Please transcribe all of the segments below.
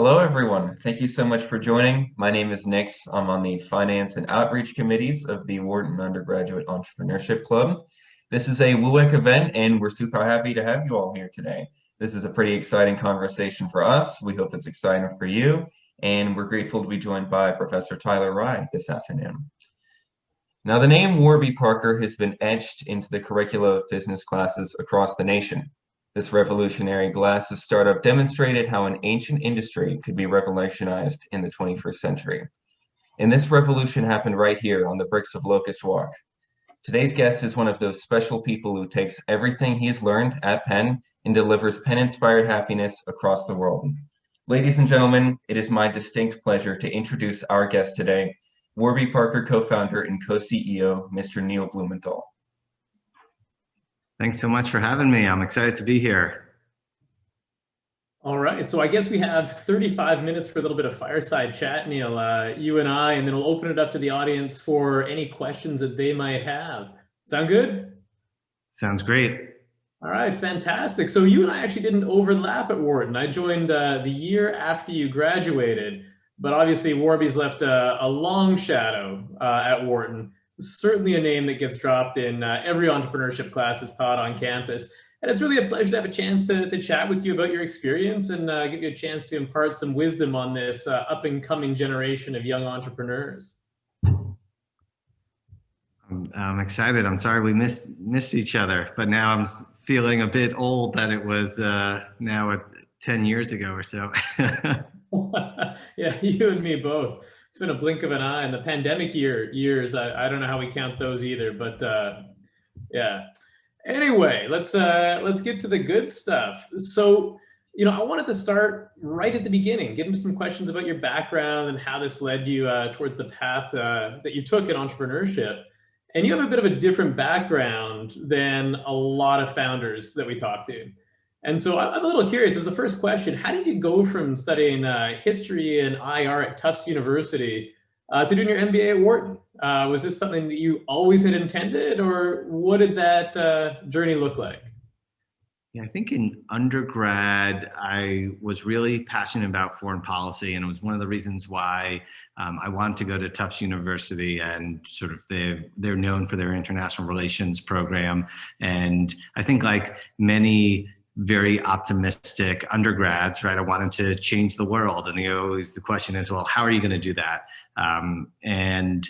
Hello, everyone. Thank you so much for joining. My name is Nix. I'm on the Finance and Outreach Committees of the Wharton Undergraduate Entrepreneurship Club. This is a WUEC event, and we're super happy to have you all here today. This is a pretty exciting conversation for us. We hope it's exciting for you, and we're grateful to be joined by Professor Tyler Rye this afternoon. Now, the name Warby Parker has been etched into the curricula of business classes across the nation. This revolutionary glasses startup demonstrated how an ancient industry could be revolutionized in the 21st century. And this revolution happened right here on the bricks of Locust Walk. Today's guest is one of those special people who takes everything he has learned at Penn and delivers Penn-inspired happiness across the world. Ladies and gentlemen, it is my distinct pleasure to introduce our guest today, Warby Parker co-founder and co-CEO, Mr. Neil Blumenthal. Thanks so much for having me. I'm excited to be here. All right, so I guess we have 35 minutes for a little bit of fireside chat, Neil, you and I, and then we'll open it up to the audience for any questions that they might have. Sound good? Sounds great. All right, fantastic. So you and I actually didn't overlap at Wharton. I joined the year after you graduated, but obviously Warby's left a long shadow at Wharton. Certainly a name that gets dropped in every entrepreneurship class that's taught on campus. And it's really a pleasure to have a chance to chat with you about your experience and give you a chance to impart some wisdom on this up and coming generation of young entrepreneurs. I'm excited. I'm sorry we missed each other, but now I'm feeling a bit old that it was now 10 years ago or so. Yeah, you and me both. It's been a blink of an eye, and the pandemic years, I don't know how we count those either, but yeah. Anyway, let's get to the good stuff. So, I wanted to start right at the beginning, get into some questions about your background and how this led you towards the path that you took in entrepreneurship. And you have a bit of a different background than a lot of founders that we talk to. And so I'm a little curious, as the first question, how did you go from studying history and IR at Tufts University to doing your MBA at Wharton? Was this something that you always had intended, or what did that journey look like? Yeah, I think in undergrad, I was really passionate about foreign policy, and it was one of the reasons why I wanted to go to Tufts University, and sort of they're known for their international relations program. And I think like many very optimistic undergrads, right? I wanted to change the world. And the question is, well, how are you going to do that? And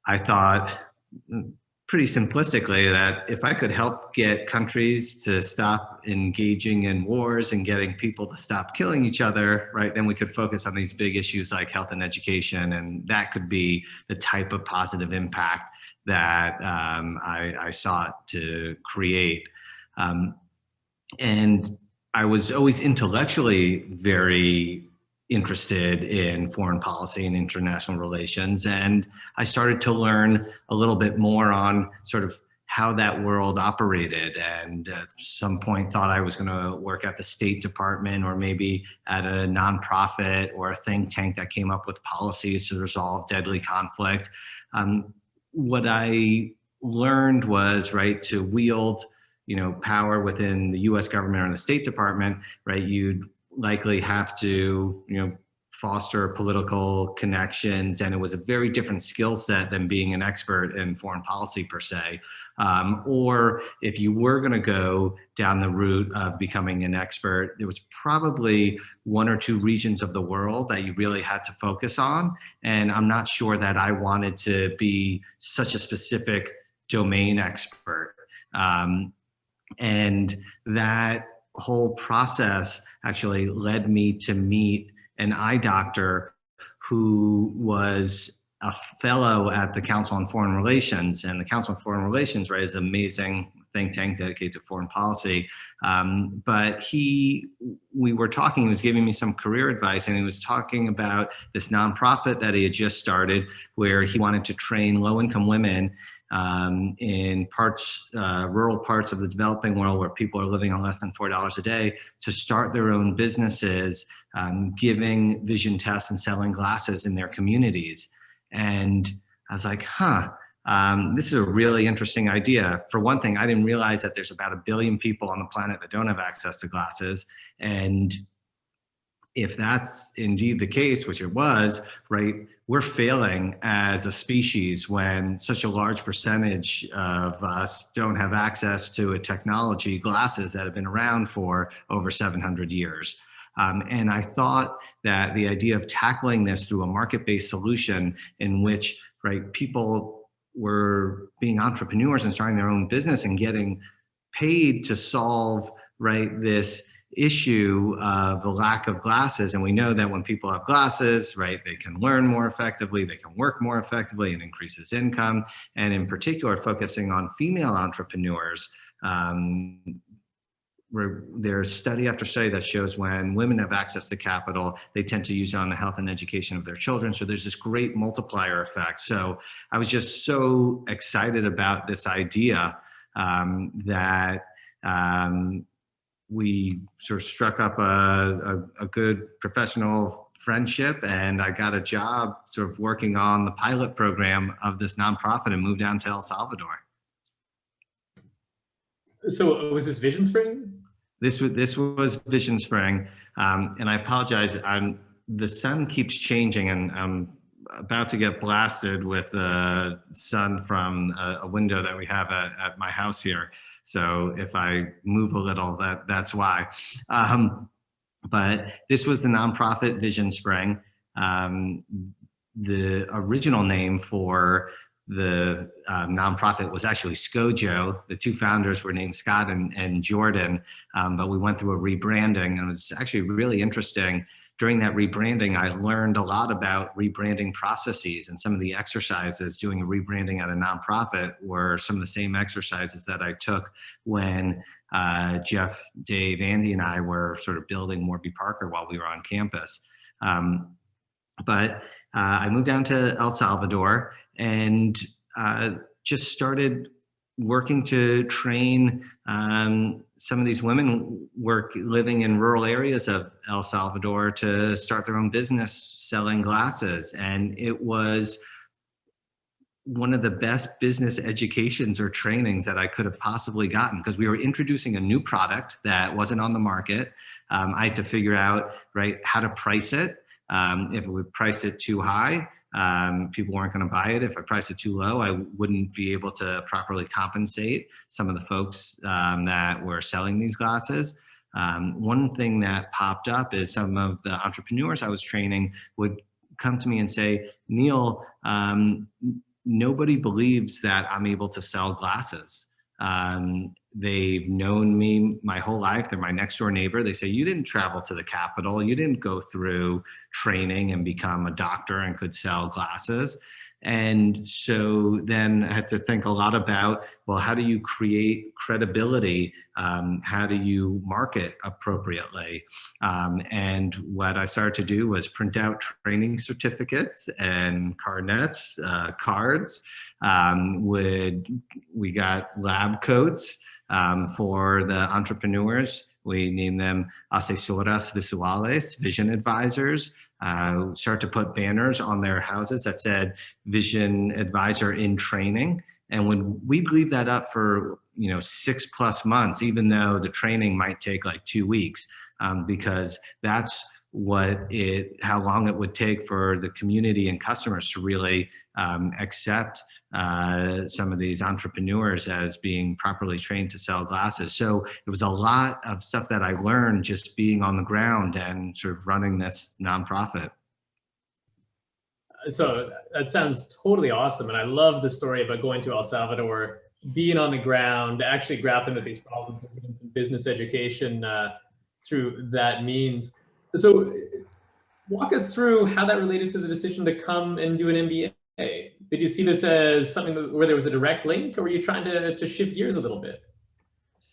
I thought pretty simplistically that if I could help get countries to stop engaging in wars and getting people to stop killing each other, right, then we could focus on these big issues like health and education. And that could be the type of positive impact that I sought to create. And I was always intellectually very interested in foreign policy and international relations. And I started to learn a little bit more on sort of how that world operated. And at some point thought I was going to work at the State Department or maybe at a nonprofit or a think tank that came up with policies to resolve deadly conflict. What I learned was, right, to wield power within the U.S. government or the State Department, right, you'd likely have to, foster political connections, and it was a very different skill set than being an expert in foreign policy per se. Or if you were going to go down the route of becoming an expert, there was probably one or two regions of the world that you really had to focus on, and I'm not sure that I wanted to be such a specific domain expert. And that whole process actually led me to meet an eye doctor who was a fellow at the Council on Foreign Relations. And the Council on Foreign Relations, right, is an amazing think tank dedicated to foreign policy. But we were talking, he was giving me some career advice, and he was talking about this nonprofit that he had just started where he wanted to train low-income women in rural parts of the developing world where people are living on less than $4 a day to start their own businesses, giving vision tests and selling glasses in their communities. And I was like, this is a really interesting idea. For one thing, I didn't realize that there's about 1 billion people on the planet that don't have access to glasses. And if that's indeed the case, which it was, right, we're failing as a species when such a large percentage of us don't have access to a technology, glasses that have been around for over 700 years. And I thought that the idea of tackling this through a market-based solution in which, right, people were being entrepreneurs and starting their own business and getting paid to solve, right, this issue of the lack of glasses. And we know that when people have glasses, right, they can learn more effectively, they can work more effectively, and increases income. And in particular, focusing on female entrepreneurs, where there's study after study that shows when women have access to capital, they tend to use it on the health and education of their children. So there's this great multiplier effect. So I was just so excited about this idea that we sort of struck up a good professional friendship, and I got a job sort of working on the pilot program of this nonprofit and moved down to El Salvador. So was this VisionSpring? This was VisionSpring, and I apologize. The sun keeps changing, and I'm about to get blasted with the sun from a window that we have at my house here. So if I move a little, that's why. But this was the nonprofit VisionSpring. The original name for the nonprofit was actually SCOJO. The two founders were named Scott and Jordan, but we went through a rebranding, and it was actually really interesting. During that rebranding, I learned a lot about rebranding processes, and some of the exercises doing a rebranding at a nonprofit were some of the same exercises that I took when Jeff, Dave, Andy, and I were sort of building Warby Parker while we were on campus. But I moved down to El Salvador and just started working to train some of these women living in rural areas of El Salvador to start their own business selling glasses. And it was one of the best business educations or trainings that I could have possibly gotten, because we were introducing a new product that wasn't on the market. I had to figure out, right, how to price it. If we priced it too high, people weren't going to buy it. If I priced it too low, I wouldn't be able to properly compensate some of the folks that were selling these glasses. One thing that popped up is some of the entrepreneurs I was training would come to me and say, Neil, nobody believes that I'm able to sell glasses. They've known me my whole life. They're my next door neighbor. They say, you didn't travel to the capital. You didn't go through training and become a doctor and could sell glasses. And so then I had to think a lot about, well, how do you create credibility? How do you market appropriately? And what I started to do was print out training certificates and carnets, cards. We got lab coats for the entrepreneurs. We named them asesoras visuales, vision advisors. Start to put banners on their houses that said vision advisor in training. And when we leave that up for 6+ months, even though the training might take like 2 weeks, because that's how long it would take for the community and customers to really accept some of these entrepreneurs as being properly trained to sell glasses. So it was a lot of stuff that I learned just being on the ground and sort of running this nonprofit. So that sounds totally awesome. And I love the story about going to El Salvador, being on the ground, actually grappling with these problems and getting some business education through that means. So walk us through how that related to the decision to come and do an MBA. Did you see this as something where there was a direct link, or were you trying to shift gears a little bit?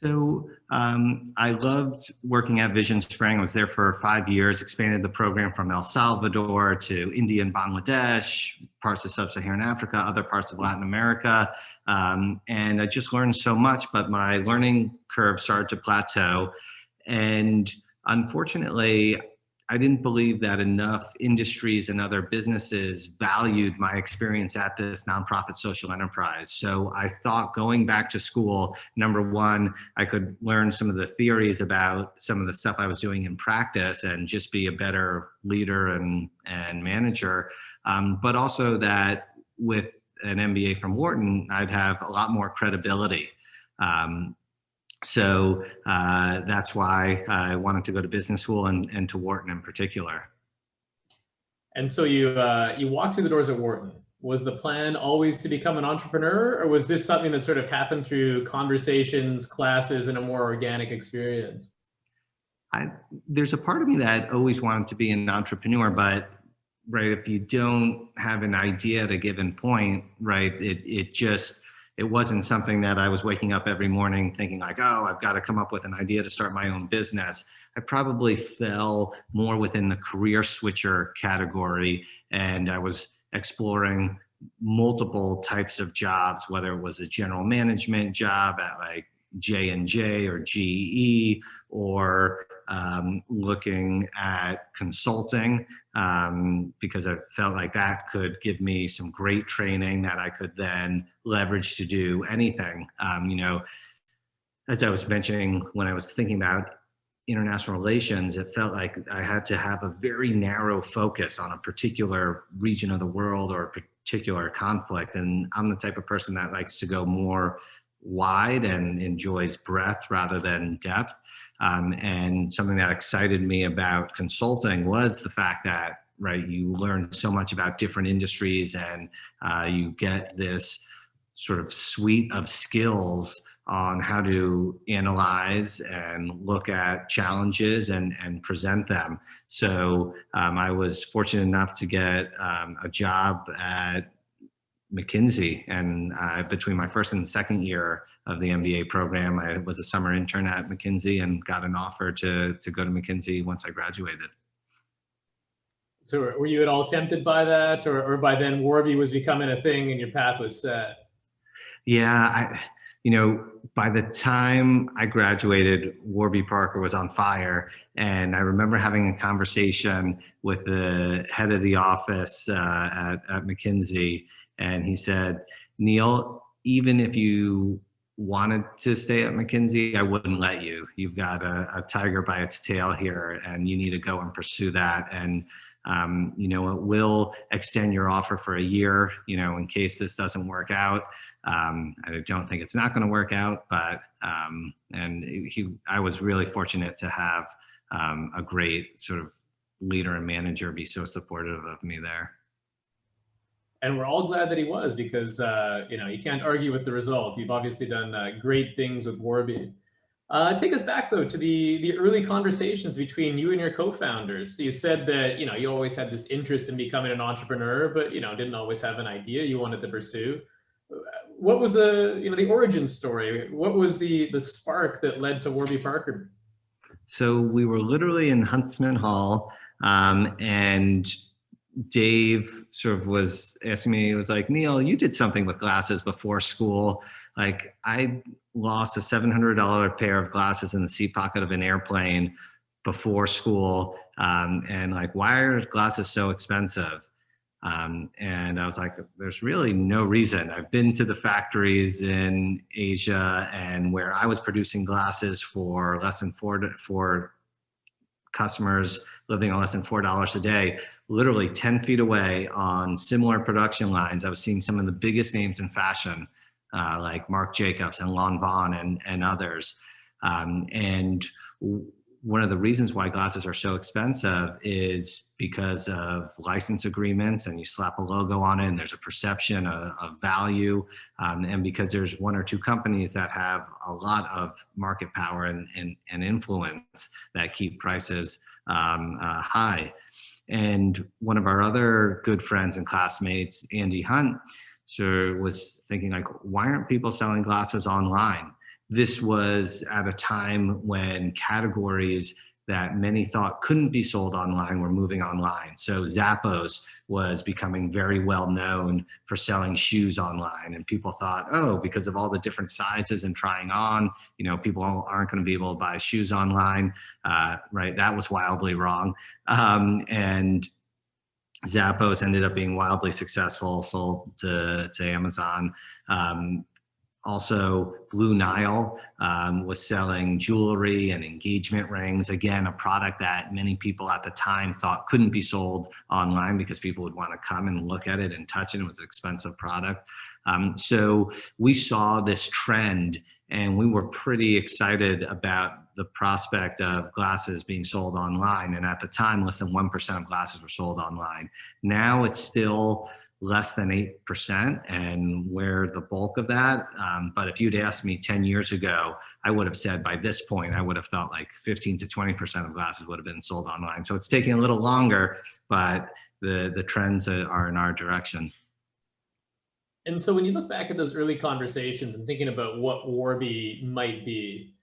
So I loved working at VisionSpring. I was there for 5 years, expanded the program from El Salvador to India and Bangladesh, parts of Sub-Saharan Africa, other parts of Latin America. And I just learned so much, but my learning curve started to plateau. And unfortunately, I didn't believe that enough industries and other businesses valued my experience at this nonprofit social enterprise. So I thought going back to school, number one, I could learn some of the theories about some of the stuff I was doing in practice and just be a better leader and manager. But also that with an MBA from Wharton, I'd have a lot more credibility. So that's why I wanted to go to business school and to Wharton in particular. And so you walked through the doors at Wharton. Was the plan always to become an entrepreneur, or was this something that sort of happened through conversations, classes, and a more organic experience? There's a part of me that always wanted to be an entrepreneur, but right, if you don't have an idea at a given point, right, it wasn't something that I was waking up every morning thinking like, oh, I've got to come up with an idea to start my own business. I probably fell more within the career switcher category, and I was exploring multiple types of jobs, whether it was a general management job at like J&J or GE, or looking at consulting, because I felt like that could give me some great training that I could then leverage to do anything. You know, as I was mentioning, when I was thinking about international relations, it felt like I had to have a very narrow focus on a particular region of the world or a particular conflict. And I'm the type of person that likes to go more wide and enjoys breadth rather than depth. And something that excited me about consulting was the fact that, right, you learn so much about different industries, and you get this sort of suite of skills on how to analyze and look at challenges and present them. So I was fortunate enough to get a job at McKinsey, and between my first and second year of the MBA program, I was a summer intern at McKinsey and got an offer to go to McKinsey once I graduated. So were you at all tempted by that, or by then Warby was becoming a thing and your path was set? Yeah, you know, by the time I graduated, Warby Parker was on fire. And I remember having a conversation with the head of the office at McKinsey. And he said, Neil, even if you wanted to stay at McKinsey, I wouldn't let you. You've got a tiger by its tail here, and you need to go and pursue that. And you know, it will extend your offer for a year, you know, in case this doesn't work out. I don't think it's not going to work out, but I was really fortunate to have a great sort of leader and manager be so supportive of me there. And we're all glad that he was, because you know, you can't argue with the result. You've obviously done great things with Warby. Take us back though to the early conversations between you and your co-founders. So you said that, you know, you always had this interest in becoming an entrepreneur, but, you know, didn't always have an idea you wanted to pursue. What was the, you know, the origin story? What was the spark that led to Warby Parker? So we were literally in Huntsman Hall, and Dave sort of was asking me, he was like, Neil, you did something with glasses before school. Like, I lost a $700 pair of glasses in the seat pocket of an airplane before school. And like, why are glasses so expensive? And I was like, there's really no reason. I've been to the factories in Asia, and where I was producing glasses for less than for customers living on less than $4 a day, literally 10 feet away on similar production lines, I was seeing some of the biggest names in fashion, like Marc Jacobs and Lanvin and others. And one of the reasons why glasses are so expensive is because of license agreements, and you slap a logo on it and there's a perception of value, and because there's one or two companies that have a lot of market power and influence that keep prices high. And one of our other good friends and classmates, Andy Hunt, was thinking like, why aren't people selling glasses online? This was at a time when categories that many thought couldn't be sold online were moving online. So Zappos was becoming very well known for selling shoes online. And people thought, oh, because of all the different sizes and trying on, you know, people aren't going to be able to buy shoes online, right? That was wildly wrong. And Zappos ended up being wildly successful, sold to Amazon. Also, Blue Nile was selling jewelry and engagement rings. Again, a product that many people at the time thought couldn't be sold online because people would want to come and look at it and touch it. It was an expensive product. So we saw this trend, and we were pretty excited about the prospect of glasses being sold online. And at the time, less than 1% of glasses were sold online. Now it's still less than 8%, and we're the bulk of that. But if you'd asked me 10 years ago, I would have said by this point, I would have thought like 15 to 20% of glasses would have been sold online. So it's taking a little longer, but the trends are in our direction. And so when you look back at those early conversations and thinking about what Warby might be,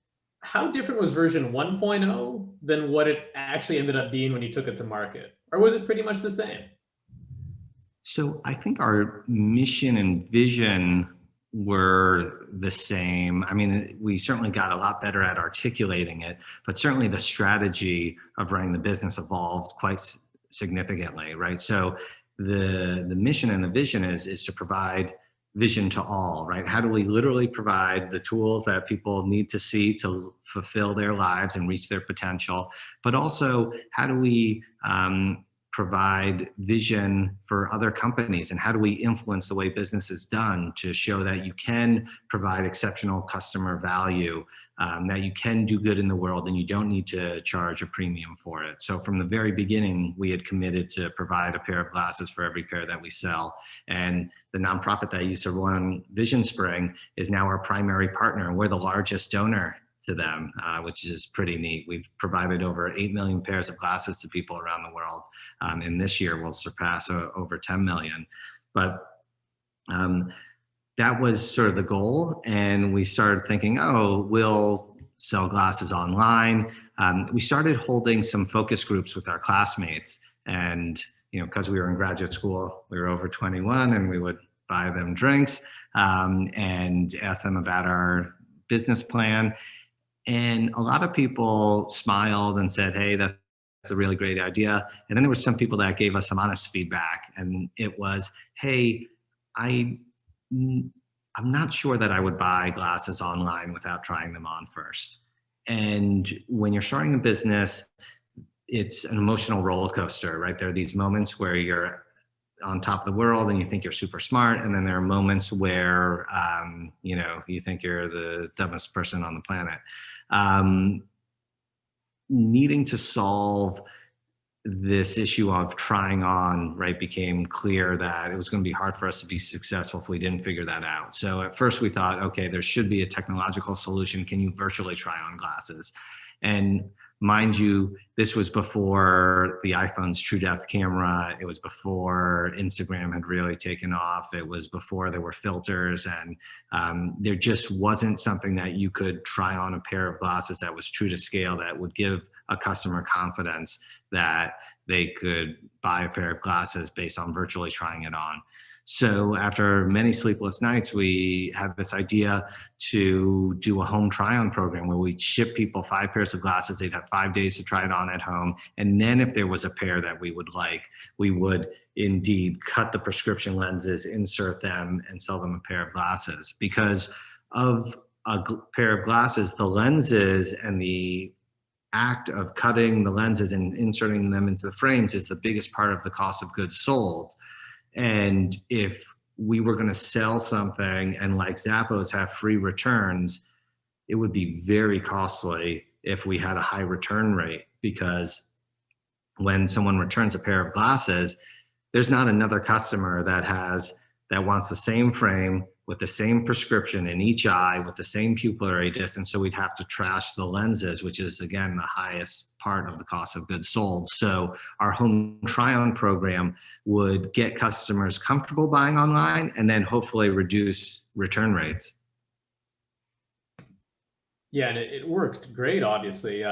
how different was version 1.0 than what it actually ended up being when you took it to market? Or was it pretty much the same? So I think our mission and vision were the same. I mean, we certainly got a lot better at articulating it, but certainly the strategy of running the business evolved quite significantly, right? So the mission and the vision is to provide vision to all, right? How do we literally provide the tools that people need to see to fulfill their lives and reach their potential, but also how do we provide vision for other companies, and how do we influence the way business is done to show that you can provide exceptional customer value, that you can do good in the world and you don't need to charge a premium for it. So from the very beginning, we had committed to provide a pair of glasses for every pair that we sell. And the nonprofit that used to run VisionSpring is now our primary partner, and we're the largest donor to them, which is pretty neat. We've provided over 8 million pairs of glasses to people around the world. And this year we'll surpass over 10 million. But that was sort of the goal. And we started thinking, oh, we'll sell glasses online. We started holding some focus groups with our classmates. And, you know, because we were in graduate school, we were over 21, and we would buy them drinks and ask them about our business plan. And a lot of people smiled and said, hey, that's a really great idea. And then there were some people that gave us some honest feedback. And it was, hey, I'm not sure that I would buy glasses online without trying them on first. And when you're starting a business, it's an emotional roller coaster, right? There are these moments where you're on top of the world and you think you're super smart. And then there are moments where, you know, you think you're the dumbest person on the planet. Needing to solve this issue of trying on, right, became clear that it was going to be hard for us to be successful if we didn't figure that out. So at first we thought, okay, there should be a technological solution. Can you virtually try on glasses? And mind you, this was before the iPhone's true depth camera. It was before Instagram had really taken off. It was before there were filters, and there just wasn't something that you could try on a pair of glasses that was true to scale, that would give a customer confidence that they could buy a pair of glasses based on virtually trying it on. So after many sleepless nights, we had this idea to do a home try-on program where we'd ship people 5 pairs of glasses. They'd have 5 days to try it on at home. And then if there was a pair that we would like, we would indeed cut the prescription lenses, insert them, and sell them a pair of glasses. Because of a pair of glasses, the lenses and the act of cutting the lenses and inserting them into the frames is the biggest part of the cost of goods sold. And if we were going to sell something and, like Zappos, have free returns, it would be very costly if we had a high return rate, because when someone returns a pair of glasses, there's not another customer that wants the same frame with the same prescription in each eye with the same pupillary distance. So we'd have to trash the lenses, which is, again, the highest part of the cost of goods sold. So our home try-on program would get customers comfortable buying online and then hopefully reduce return rates. Yeah, and it worked great, obviously.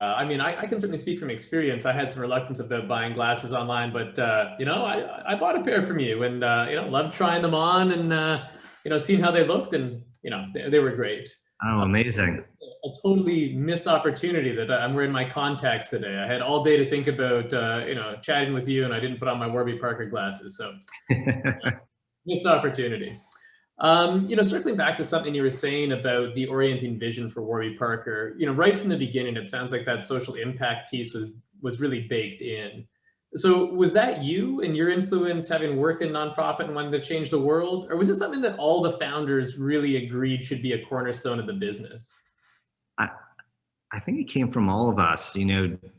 I mean, I can certainly speak from experience. I had some reluctance about buying glasses online, but I bought a pair from you, and loved trying them on, and seeing how they looked, and they were great. Oh, amazing. A totally missed opportunity that I'm wearing my contacts today. I had all day to think about chatting with you, and I didn't put on my Warby Parker glasses, so missed opportunity. Circling back to something you were saying about the orienting vision for Warby Parker, right from the beginning, it sounds like that social impact piece was really baked in. So was that you and your influence, having worked in nonprofit and wanted to change the world, or was it something that all the founders really agreed should be a cornerstone of the business? I think it came from all of us.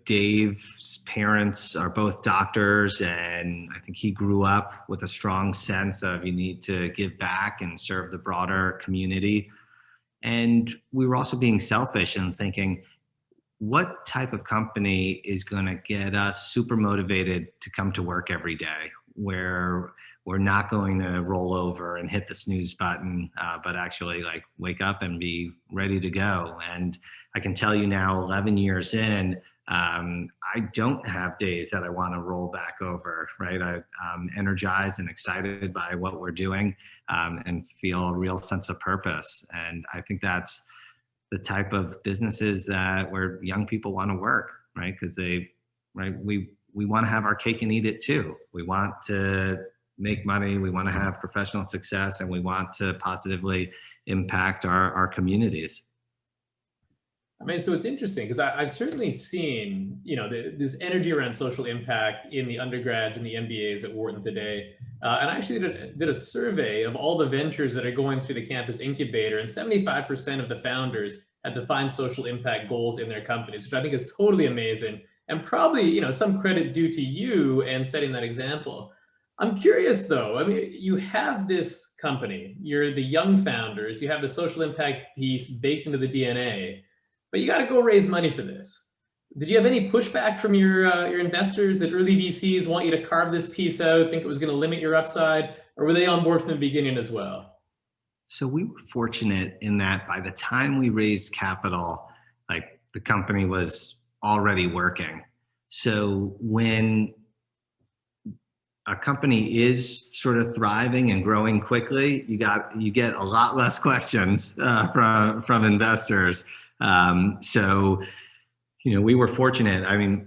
Dave's parents are both doctors, and I think he grew up with a strong sense of you need to give back and serve the broader community. And we were also being selfish and thinking, what type of company is going to get us super motivated to come to work every day, where we're not going to roll over and hit the snooze button, but actually wake up and be ready to go. And I can tell you now, 11 years in, I don't have days that I want to roll back over, right? I'm energized and excited by what we're doing, and feel a real sense of purpose. And I think that's the type of businesses where young people want to work, right? Because we want to have our cake and eat it too. We want to make money, we want to have professional success, and we want to positively impact our communities. I mean, so it's interesting because I've certainly seen, this energy around social impact in the undergrads and the MBAs at Wharton today. And I actually did a survey of all the ventures that are going through the campus incubator, and 75% of the founders had defined social impact goals in their companies, which I think is totally amazing, and probably, some credit due to you and setting that example. I'm curious though, I mean, you have this company, you're the young founders, you have the social impact piece baked into the DNA, but you got to go raise money for this. Did you have any pushback from your investors that early VCs want you to carve this piece out, think it was going to limit your upside, or were they on board from the beginning as well? So we were fortunate in that by the time we raised capital, the company was already working. So when a company is sort of thriving and growing quickly, you get a lot less questions from investors. So we were fortunate. I mean,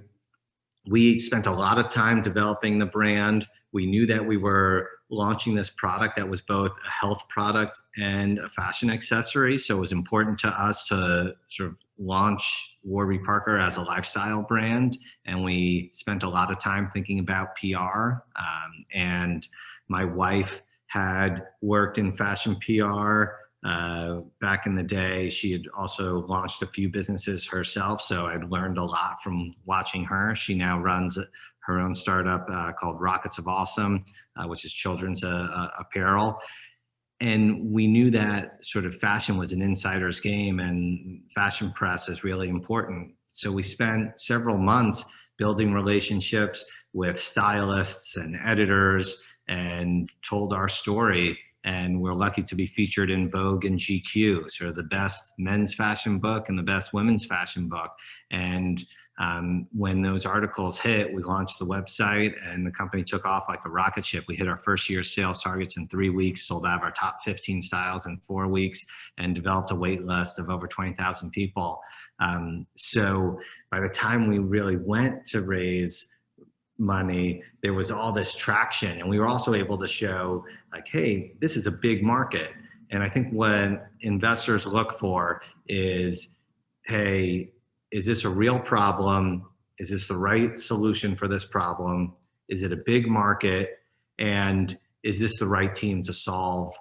we spent a lot of time developing the brand. We knew that we were launching this product that was both a health product and a fashion accessory. So it was important to us to sort of launch Warby Parker as a lifestyle brand. And we spent a lot of time thinking about PR. And my wife had worked in fashion PR back in the day. She had also launched a few businesses herself, so I'd learned a lot from watching her. She now runs her own startup called Rockets of Awesome, which is children's apparel. And we knew that sort of fashion was an insider's game, and fashion press is really important. So we spent several months building relationships with stylists and editors and told our story. And we're lucky to be featured in Vogue and GQ, sort of the best men's fashion book and the best women's fashion book. And when those articles hit, we launched the website, and the company took off like a rocket ship. We hit our first year sales targets in 3 weeks, sold out of our top 15 styles in 4 weeks, and developed a wait list of over 20,000 people. So by the time we really went to raise money, there was all this traction, and we were also able to show hey, this is a big market. And I think what investors look for is, hey, is this a real problem? Is this the right solution for this problem? Is it a big market? And is this the right team to solve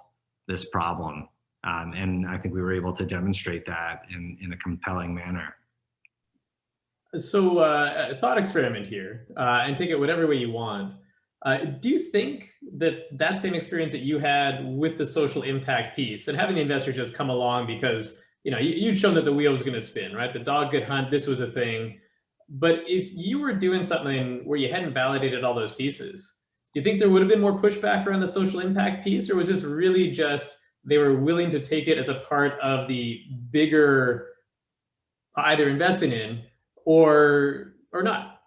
this problem? And I think we were able to demonstrate that in a compelling manner. So a thought experiment here, and take it whatever way you want. Do you think that same experience that you had with the social impact piece and having the investors just come along because you'd shown that the wheel was going to spin, right? The dog could hunt, this was a thing. But if you were doing something where you hadn't validated all those pieces, do you think there would have been more pushback around the social impact piece? Or was this really just they were willing to take it as a part of the bigger pie they're investing in? or not?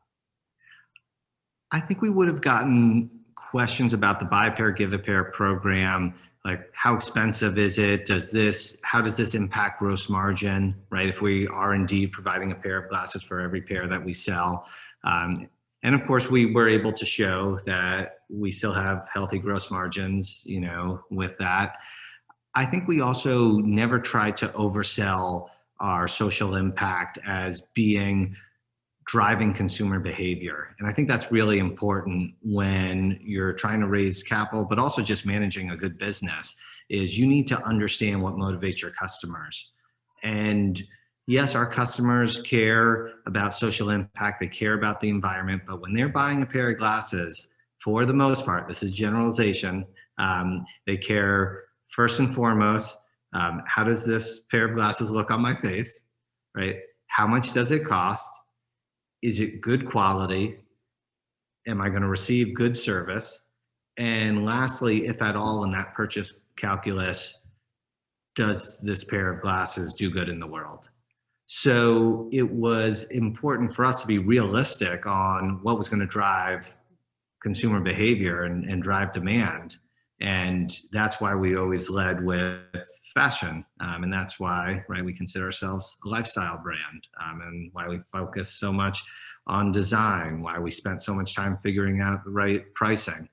I think we would have gotten questions about the buy a pair, give a pair program, like how expensive is it? How does this impact gross margin, right? If we are indeed providing a pair of glasses for every pair that we sell. And of course, we were able to show that we still have healthy gross margins, with that. I think we also never tried to oversell our social impact as being driving consumer behavior. And I think that's really important when you're trying to raise capital, but also just managing a good business, is you need to understand what motivates your customers. And yes, our customers care about social impact, they care about the environment, but when they're buying a pair of glasses, for the most part, this is generalization, they care first and foremost, how does this pair of glasses look on my face, right? How much does it cost? Is it good quality? Am I going to receive good service? And lastly, if at all in that purchase calculus, does this pair of glasses do good in the world? So it was important for us to be realistic on what was going to drive consumer behavior and drive demand. And that's why we always led with fashion. And that's why, right, we consider ourselves a lifestyle brand, and why we focus so much on design, why we spent so much time figuring out the right pricing.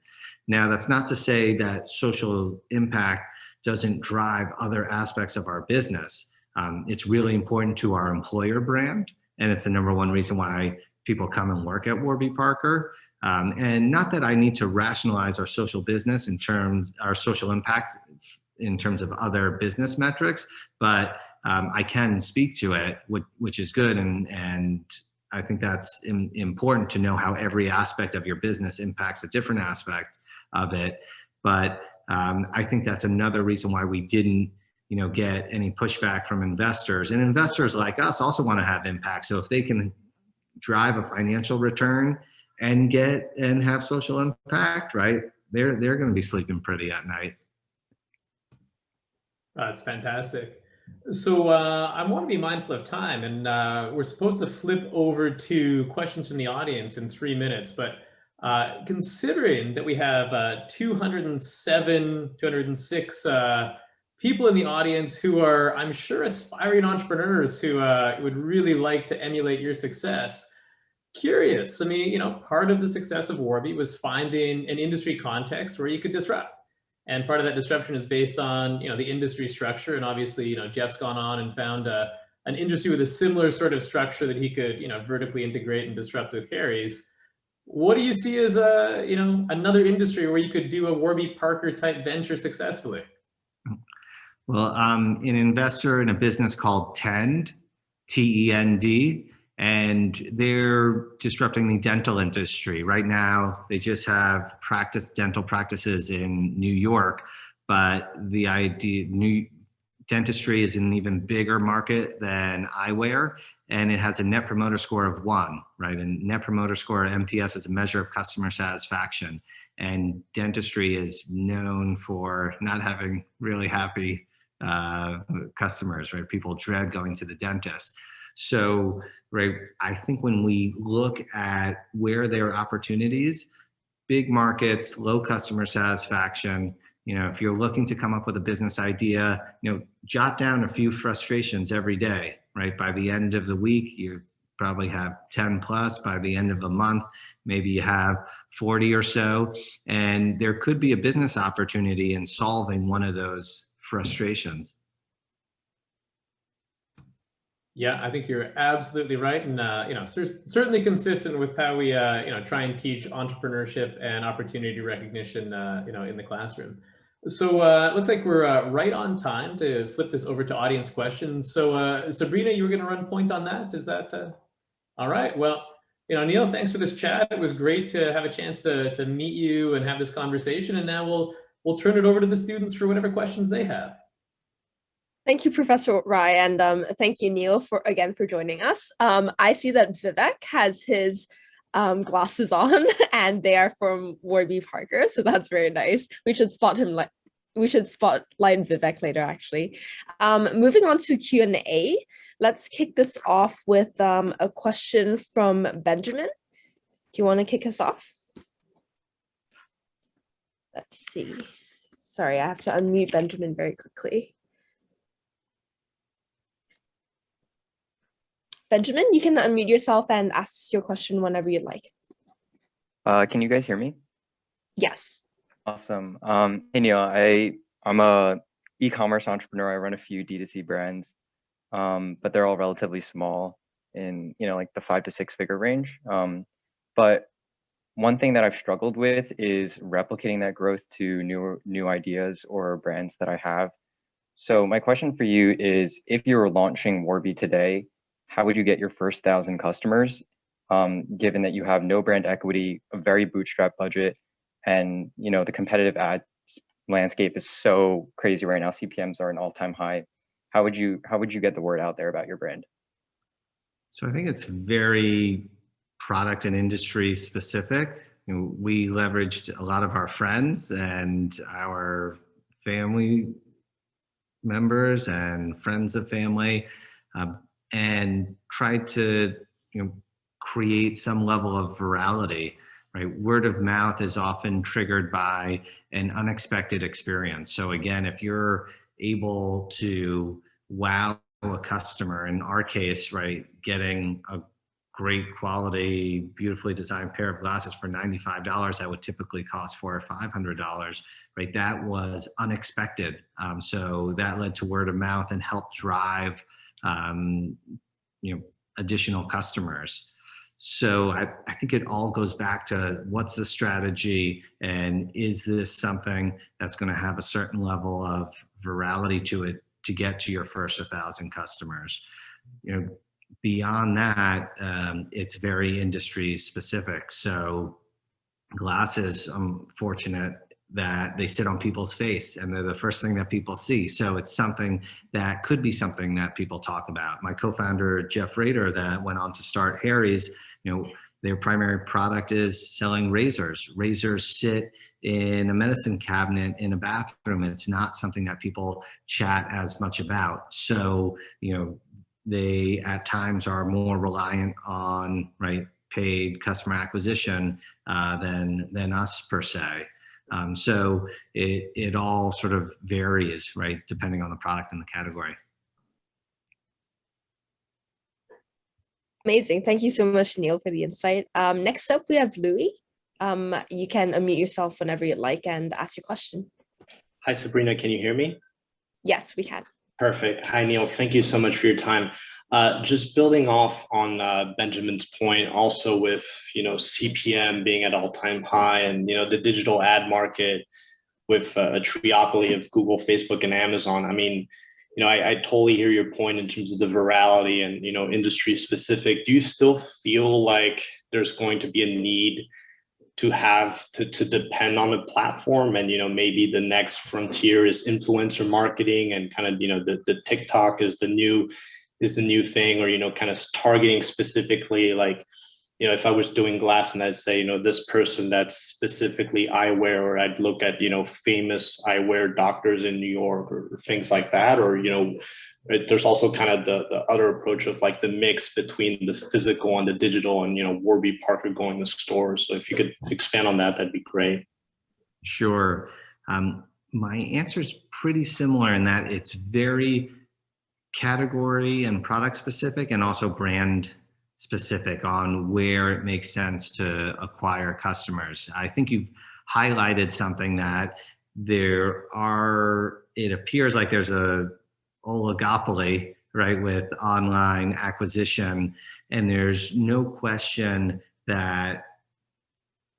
Now, that's not to say that social impact doesn't drive other aspects of our business. It's really important to our employer brand, and it's the #1 reason why people come and work at Warby Parker. And not that I need to rationalize our social business our social impact in terms of other business metrics, but I can speak to it, which is good. And I think that's important to know how every aspect of your business impacts a different aspect of it. But I think that's another reason why we didn't get any pushback from investors. And investors like us also want to have impact. So if they can drive a financial return and have social impact, right, they're going to be sleeping pretty at night. That's fantastic. So I want to be mindful of time, and we're supposed to flip over to questions from the audience in 3 minutes. But considering that we have 206 people in the audience who are, I'm sure, aspiring entrepreneurs who would really like to emulate your success, curious. I mean, part of the success of Warby was finding an industry context where you could disrupt. And part of that disruption is based on, the industry structure. And obviously, Jeff's gone on and found an industry with a similar sort of structure that he could, vertically integrate and disrupt with Harry's. What do you see as another industry where you could do a Warby Parker type venture successfully? Well, I'm an investor in a business called Tend, T-E-N-D, and they're disrupting the dental industry. Right now, they just have dental practices in New York, but the dentistry is an even bigger market than eyewear, and it has a net promoter score of 1, right? And net promoter score, NPS, is a measure of customer satisfaction. And dentistry is known for not having really happy customers, right? People dread going to the dentist. So, right, I think when we look at where there are opportunities, big markets, low customer satisfaction, if you're looking to come up with a business idea, jot down a few frustrations every day, right? By the end of the week, you probably have 10 plus. By the end of the month, maybe you have 40 or so. And there could be a business opportunity in solving one of those frustrations. Yeah, I think you're absolutely right, and certainly consistent with how we try and teach entrepreneurship and opportunity recognition in the classroom. So it looks like we're right on time to flip this over to audience questions. So Sabrina, you were going to run point on that. Is that all right? Well, Neil, thanks for this chat. It was great to have a chance to meet you and have this conversation. And now we'll turn it over to the students for whatever questions they have. Thank you, Professor Rai, and thank you, Neil, for joining us. I see that Vivek has his glasses on, and they are from Warby Parker, so that's very nice. We should spot him we should spotlight Vivek later, actually. Moving on to Q&A, let's kick this off with a question from Benjamin. Do you want to kick us off? Let's see. Sorry, I have to unmute Benjamin very quickly. Benjamin, you can unmute yourself and ask your question whenever you'd like. Can you guys hear me? Yes. Awesome. Hey Neil, I'm a e-commerce entrepreneur. I run a few D2C brands, but they're all relatively small in, like the 5 to 6 figure range. But one thing that I've struggled with is replicating that growth to new ideas or brands that I have. So my question for you is, if you were launching Warby today, how would you get your first 1,000 customers, given that you have no brand equity, a very bootstrap budget, and the competitive ad landscape is so crazy right now. CPMs are an all-time high. How would you get the word out there about your brand? So I think it's very product and industry specific. We leveraged a lot of our friends and our family members and friends of family, and tried to create some level of virality. Right? Word of mouth is often triggered by an unexpected experience. So again, if you're able to wow a customer, in our case, right, getting a great quality, beautifully designed pair of glasses for $95 that would typically cost $400 or $500, right? That was unexpected. So that led to word of mouth and helped drive, additional customers. So I think it all goes back to what's the strategy, and is this something that's going to have a certain level of virality to it to get to your first 1,000 customers. Beyond that, it's very industry specific. So glasses, I'm fortunate that they sit on people's face and they're the first thing that people see. So it's something that could be something that people talk about. My co-founder, Jeff Rader, that went on to start Harry's, their primary product is selling razors. Razors sit in a medicine cabinet in a bathroom. It's not something that people chat as much about. So, they at times are more reliant on, right, paid customer acquisition than us per se. So it all sort of varies, right, depending on the product and the category. Amazing. Thank you so much, Neil, for the insight. Next up, we have Louis. You can unmute yourself whenever you'd like and ask your question. Hi, Sabrina. Can you hear me? Yes, we can. Perfect. Hi, Neil. Thank you so much for your time. Just building off on Benjamin's point, also with CPM being at all-time high, and the digital ad market with a triopoly of Google, Facebook, and Amazon. I mean, I totally hear your point in terms of the virality and industry specific. Do you still feel like there's going to be a need to have to depend on a platform, and maybe the next frontier is influencer marketing, and kind of the TikTok is the new thing, or kind of targeting specifically, like if I was doing glass and I'd say this person that's specifically eyewear, or I'd look at famous eyewear doctors in New York or things like that, or there's also kind of the other approach of like the mix between the physical and the digital, and Warby Parker going to stores. So if you could expand on that, that'd be great. Sure. My answer is pretty similar in that it's very category and product specific, and also brand specific on where it makes sense to acquire customers. I think you've highlighted something that it appears like there's a oligopoly, right, with online acquisition, and there's no question that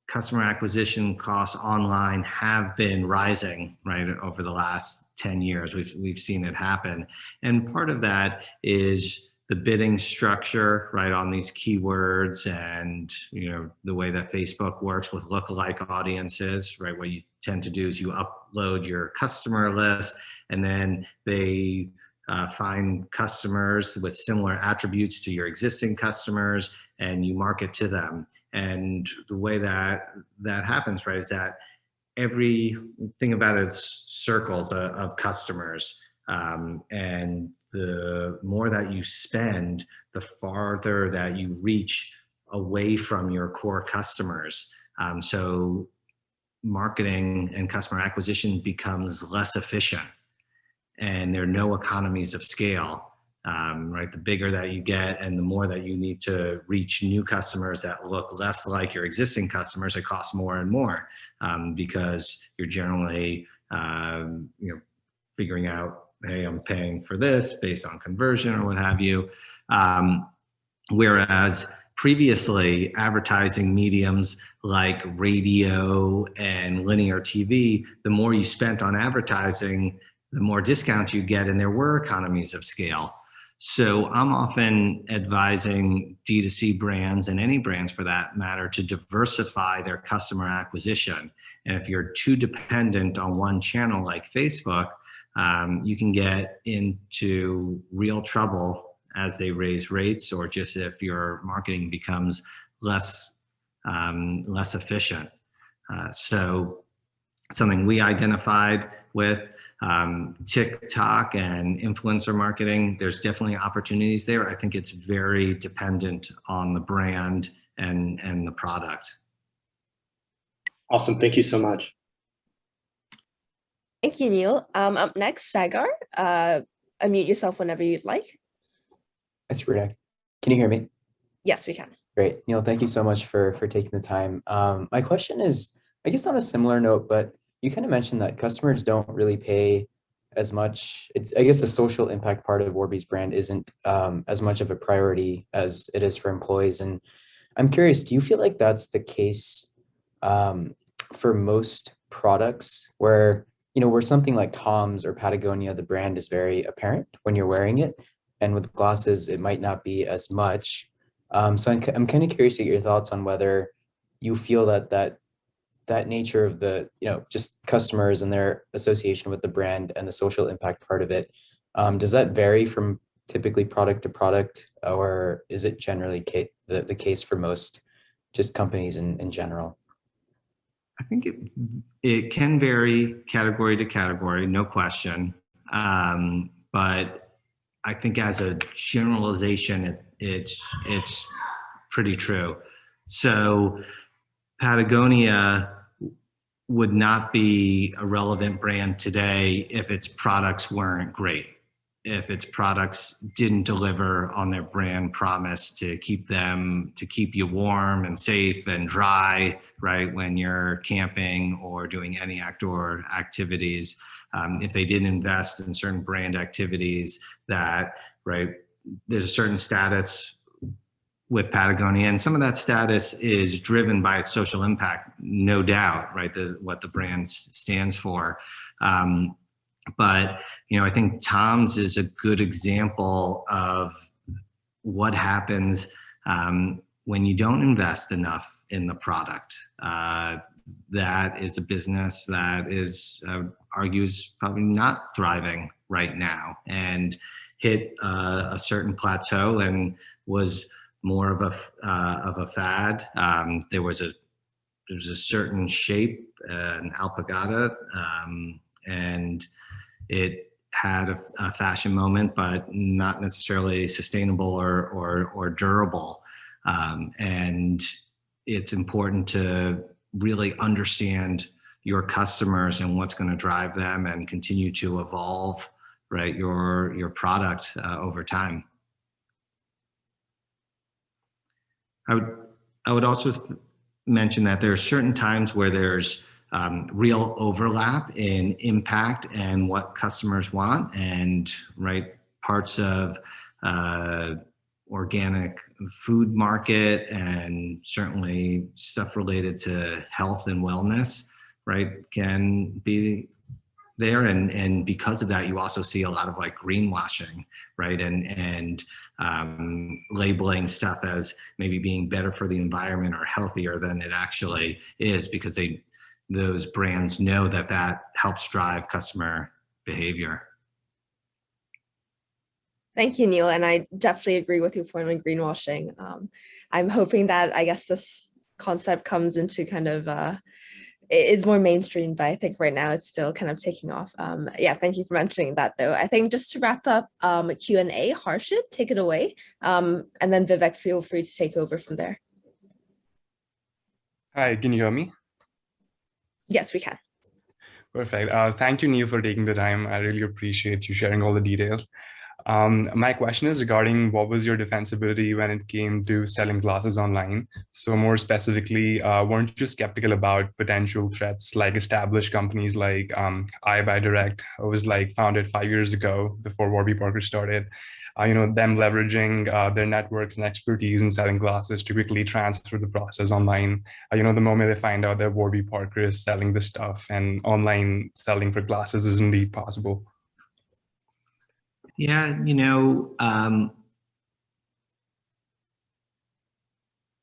customer acquisition costs online have been rising, right, over the last 10 years. We've seen it happen. And part of that is the bidding structure, right, on these keywords, and the way that Facebook works with lookalike audiences, right? What you tend to do is you upload your customer list, and then they find customers with similar attributes to your existing customers, and you market to them. And the way that happens, right, is that everything about it's circles of customers. And the more that you spend, the farther that you reach away from your core customers. So marketing and customer acquisition becomes less efficient, and there are no economies of scale. Right, the bigger that you get and the more that you need to reach new customers that look less like your existing customers, it costs more and more, because you're generally figuring out, hey, I'm paying for this based on conversion or what have you. Whereas previously, advertising mediums like radio and linear TV, the more you spent on advertising, the more discounts you get, and there were economies of scale. So I'm often advising D2C brands, and any brands for that matter, to diversify their customer acquisition. And if you're too dependent on one channel like Facebook, you can get into real trouble as they raise rates, or just if your marketing becomes less efficient. So something we identified with TikTok and influencer marketing, there's definitely opportunities there. I think it's very dependent on the brand and the product. Awesome. Thank you so much. Thank you, Neil. Up next, Sagar. Unmute yourself whenever you'd like. That's Rita. Can you hear me? Yes, we can. Great. Neil, thank you so much for taking the time. My question is, I guess on a similar note, but you kind of mentioned that customers don't really pay as much. I guess the social impact part of Warby's brand isn't as much of a priority as it is for employees. And I'm curious, do you feel like that's the case for most products where, where something like Tom's or Patagonia, the brand is very apparent when you're wearing it, and with glasses, it might not be as much. So I'm kind of curious to get your thoughts on whether you feel that nature of the, just customers and their association with the brand and the social impact part of it, does that vary from typically product to product, or is it generally the case for most just companies in general? I think it can vary category to category, no question. But I think as a generalization, it's pretty true. So Patagonia would not be a relevant brand today if its products weren't great, if its products didn't deliver on their brand promise to keep you warm and safe and dry, right, when you're camping or doing any outdoor activities. If they didn't invest in certain brand activities that, right, there's a certain status with Patagonia, and some of that status is driven by its social impact, no doubt, right, what the brand stands for. But, I think Tom's is a good example of what happens when you don't invest enough in the product. That is a business that is, argues, probably not thriving right now, and hit a certain plateau and was more of a fad. There was a certain shape, an alpagata, and it had a fashion moment, but not necessarily sustainable or durable. And it's important to really understand your customers and what's going to drive them, and continue to evolve, right, your product over time. I would also mention that there are certain times where there's real overlap in impact and what customers want, and right, parts of organic food market and certainly stuff related to health and wellness, right, can be there, and because of that, you also see a lot of like greenwashing, right, and labeling stuff as maybe being better for the environment or healthier than it actually is, because those brands know that helps drive customer behavior. Thank you, Neil. And I definitely agree with your point on greenwashing. I'm hoping that, I guess, this concept comes into kind of it is more mainstream, but I think right now it's still kind of taking off. Yeah, thank you for mentioning that though. I think just to wrap up Q&A, Harshit, take it away. And then Vivek, feel free to take over from there. Hi, can you hear me? Yes, we can. Perfect. Thank you, Neil, for taking the time. I really appreciate you sharing all the details. My question is regarding what was your defensibility when it came to selling classes online? So more specifically, weren't you skeptical about potential threats like established companies like iBuyDirect? It was like founded 5 years ago before Warby Parker started. Them leveraging their networks and expertise in selling classes to quickly transfer the process online. The moment they find out that Warby Parker is selling the stuff and online selling for classes is indeed possible. Yeah,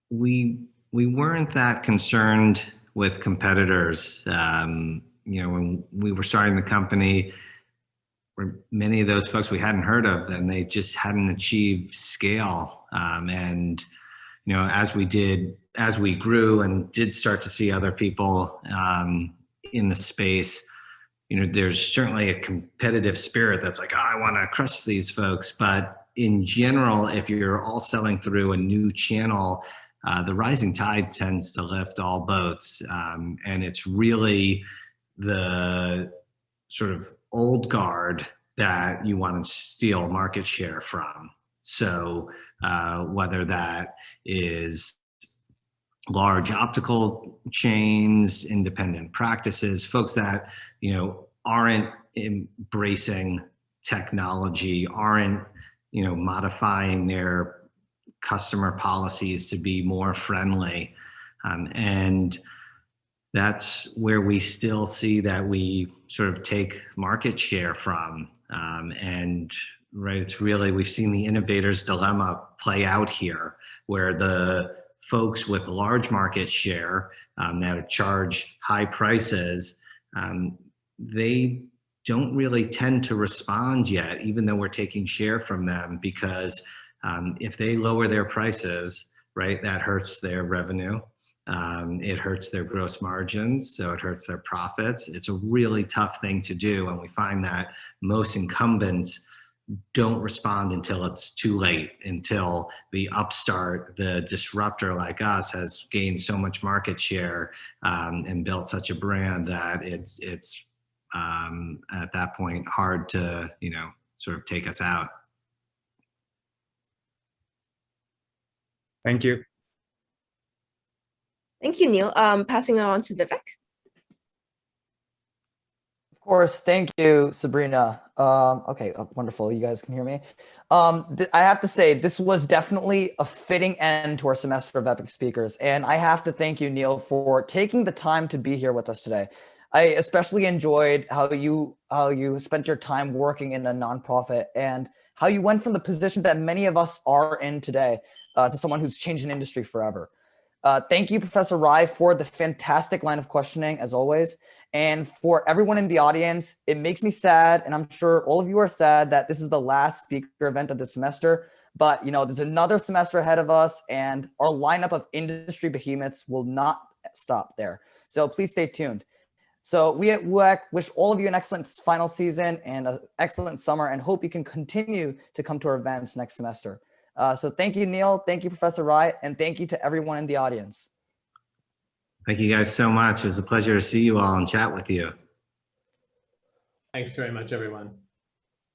we weren't that concerned with competitors. When we were starting the company, many of those folks we hadn't heard of, and they just hadn't achieved scale. As we grew and did start to see other people in the space, there's certainly a competitive spirit that's like, oh, I want to crush these folks. But in general, if you're all selling through a new channel, the rising tide tends to lift all boats. And it's really the sort of old guard that you want to steal market share from. So whether that is large optical chains, independent practices, folks that aren't embracing technology, aren't modifying their customer policies to be more friendly, and that's where we still see that we sort of take market share from. It's really, we've seen the innovator's dilemma play out here, where the folks with large market share that charge high prices, they don't really tend to respond yet, even though we're taking share from them, because if they lower their prices, that hurts their revenue. It hurts their gross margins, so it hurts their profits. It's a really tough thing to do, and we find that most incumbents don't respond until it's too late, until the upstart, the disruptor like us, has gained so much market share and built such a brand that it's at that point hard to sort of take us out. Thank you. Thank you, Neil. Passing it on to Vivek. Of course, thank you, Sabrina. Okay, wonderful. You guys can hear me. I have to say, this was definitely a fitting end to our semester of Epic Speakers. And I have to thank you, Neil, for taking the time to be here with us today. I especially enjoyed how you spent your time working in a nonprofit and how you went from the position that many of us are in today to someone who's changed an industry forever. Thank you, Professor Rai, for the fantastic line of questioning, as always. And for everyone in the audience, it makes me sad, and I'm sure all of you are sad, that this is the last speaker event of the semester. But there's another semester ahead of us, and our lineup of industry behemoths will not stop there. So please stay tuned. So we at WUEC wish all of you an excellent final season and an excellent summer, and hope you can continue to come to our events next semester. So thank you, Neil. Thank you, Professor Rai, and thank you to everyone in the audience. Thank you guys so much. It was a pleasure to see you all and chat with you. Thanks very much, everyone.